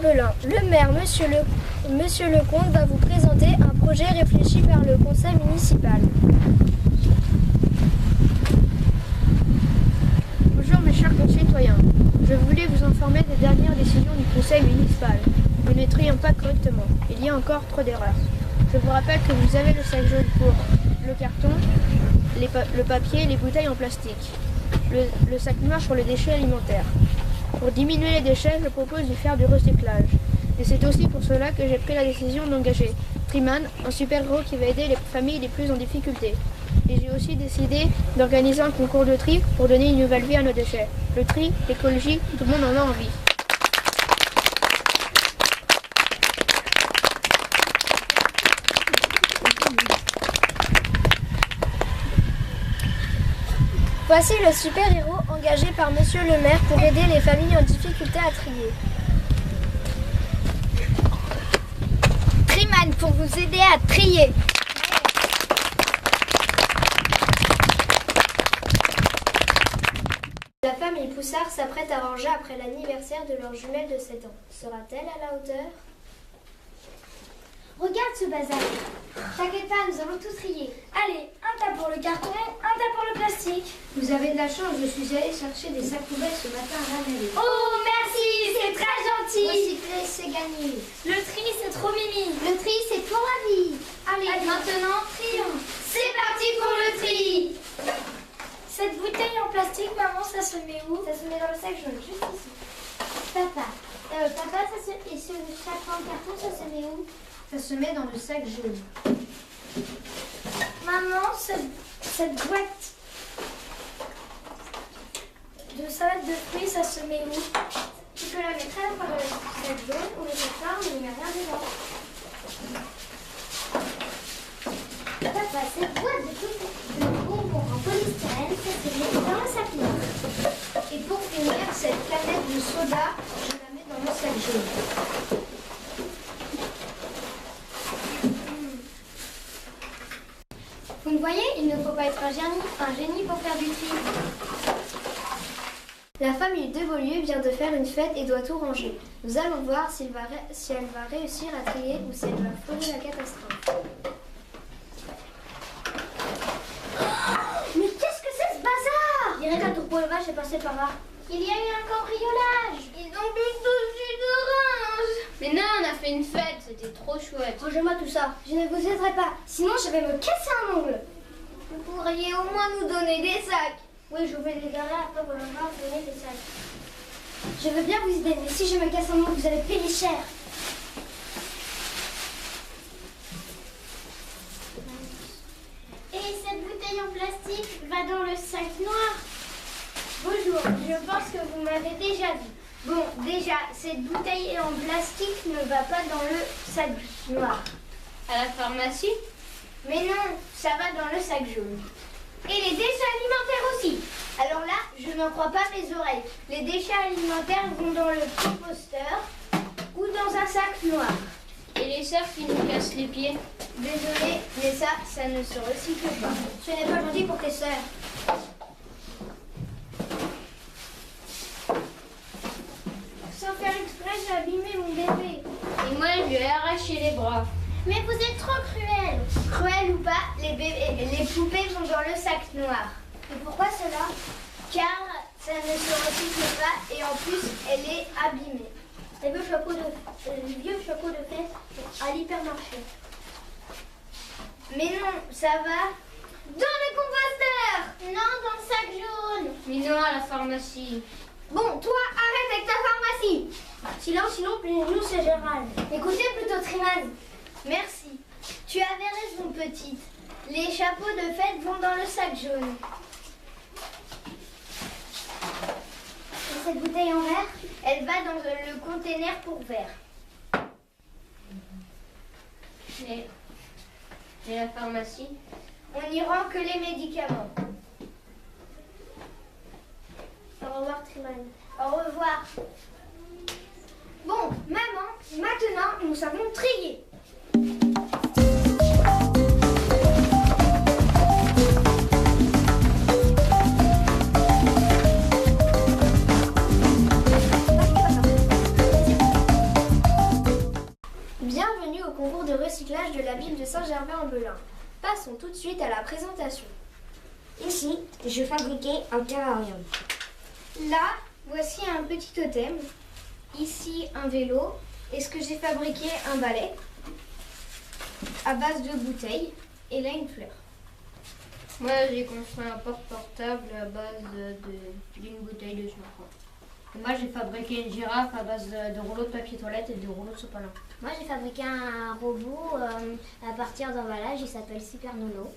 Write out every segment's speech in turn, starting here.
Chapelain. Le maire, Monsieur Lecomte, va vous présenter un projet réfléchi par le conseil municipal. Bonjour mes chers concitoyens. Je voulais vous informer des dernières décisions du conseil municipal. Nous ne trions pas correctement. Il y a encore trop d'erreurs. Je vous rappelle que vous avez le sac jaune pour le carton, le papier et les bouteilles en plastique. Le sac noir pour les déchets alimentaires. Pour diminuer les déchets, je propose de faire du recyclage. Et c'est aussi pour cela que j'ai pris la décision d'engager Triman, un super-héros qui va aider les familles les plus en difficulté. Et j'ai aussi décidé d'organiser un concours de tri pour donner une nouvelle vie à nos déchets. Le tri, l'écologie, tout le monde en a envie. Voici le super-héros engagé par Monsieur le maire pour aider les familles en difficulté à trier. Triman pour vous aider à trier. La famille Poussard s'apprête à ranger après l'anniversaire de leur jumelle de 7 ans. Sera-t-elle à la hauteur? Regarde ce bazar. T'inquiète pas, nous allons tout trier. Allez, un tas pour le carton, un tas pour le plastique. Vous avez de la chance, je suis allée chercher des sacs poubelles ce matin à la mairie. Oh, merci, c'est très gentil. Recycler, c'est gagné. Le tri, c'est trop mimi. Le tri, c'est pour la vie. Allez, maintenant, trions. C'est parti pour le tri. Cette bouteille en plastique, maman, ça se met où? Ça se met dans le sac jaune, juste ici. Papa, et ce sac en carton, ça se met où? Ça se met dans le sac jaune. Maman, cette boîte de salade de fruits, ça se met où? Tu peux la mettre à la fois dans le sac jaune ou le sac noir où il n'y a rien dedans. Papa, cette boîte de bonbons en polystyrène, ça se met dans le sac noir. Et pour finir, cette canette de soda, je la mets dans le sac jaune. Vous me voyez, il ne faut pas être un génie pour faire du tri. La famille de Beaulieu vient de faire une fête et doit tout ranger. Nous allons voir si elle va réussir à trier ou si elle va frôler la catastrophe. Mais qu'est-ce que c'est ce bazar? Je dirais qu'un tour pour le vache est passé par là. Il y a eu un cambriolage. Ils ont bu tout le jus d'orange. Mais non, on a fait une fête, c'était trop chouette. Rangez-moi tout ça, je ne vous aiderai pas, sinon je vais me casser un ongle. Vous pourriez au moins nous donner des sacs. Oui, je vais les garder, après vous allez donner des sacs. Je veux bien vous aider, mais si je me casse un ongle, vous allez payer cher. Et cette bouteille en plastique va dans le sac noir. Bonjour, je pense que vous m'avez déjà vu. Bon, déjà, cette bouteille en plastique ne va pas dans le sac noir. À la pharmacie? Mais non, ça va dans le sac jaune. Et les déchets alimentaires aussi. Alors là, je n'en crois pas mes oreilles. Les déchets alimentaires vont dans le composteur ou dans un sac noir. Et les sœurs qui nous cassent les pieds? Désolée, mais ça ne se recycle pas. Ce n'est pas gentil pour tes sœurs. Sans faire exprès, j'ai abîmé mon bébé. Et moi, je lui ai arraché les bras. Mais vous êtes trop cruel. Cruel ou pas, les poupées vont dans le sac noir. Et pourquoi cela? Car ça ne se recycle pas et en plus, elle est abîmée. Les vieux chapeaux de fête à l'hypermarché. Mais non, ça va dans le composteur. Non, dans le sac jaune. Mais non, à la pharmacie. Bon, toi, arrête avec ta pharmacie. Silence, sinon, nous c'est Gérald. Écoutez plutôt Triman. Merci. Tu avais raison, petite. Les chapeaux de fête vont dans le sac jaune. Et cette bouteille en verre? Elle va dans le container pour verre. Et la pharmacie? On n'y rend que les médicaments. Au revoir, Triman. Au revoir. Bon, maman, maintenant, nous savons trier. passons tout de suite à la présentation. Ici, je fabriquais un terrarium. Là, voici un petit totem. Ici, un vélo. Et ce que j'ai fabriqué, un balai à base de bouteilles. Et là, une fleur. Moi, j'ai construit un porte-portable à base d'une bouteille de shampoing. Moi, j'ai fabriqué une girafe à base de rouleaux de papier toilette et de rouleaux de sopalin. Moi, j'ai fabriqué un robot à partir d'emballage. Il s'appelle Super Nono.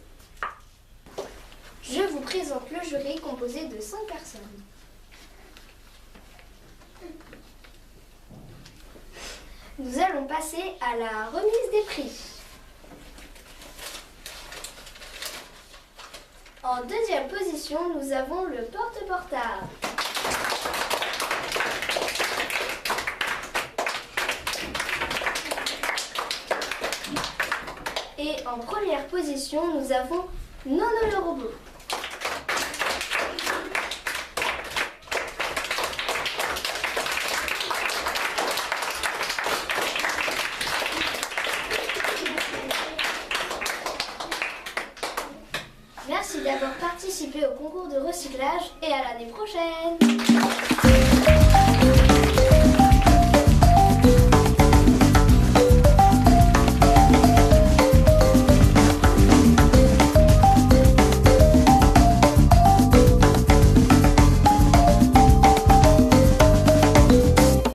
Je vous présente le jury composé de 5 personnes. Nous allons passer à la remise des prix. En deuxième position, nous avons le porte-portable. Et en première position, nous avons Nono le robot. Merci d'avoir participé au concours de recyclage et à l'année prochaine.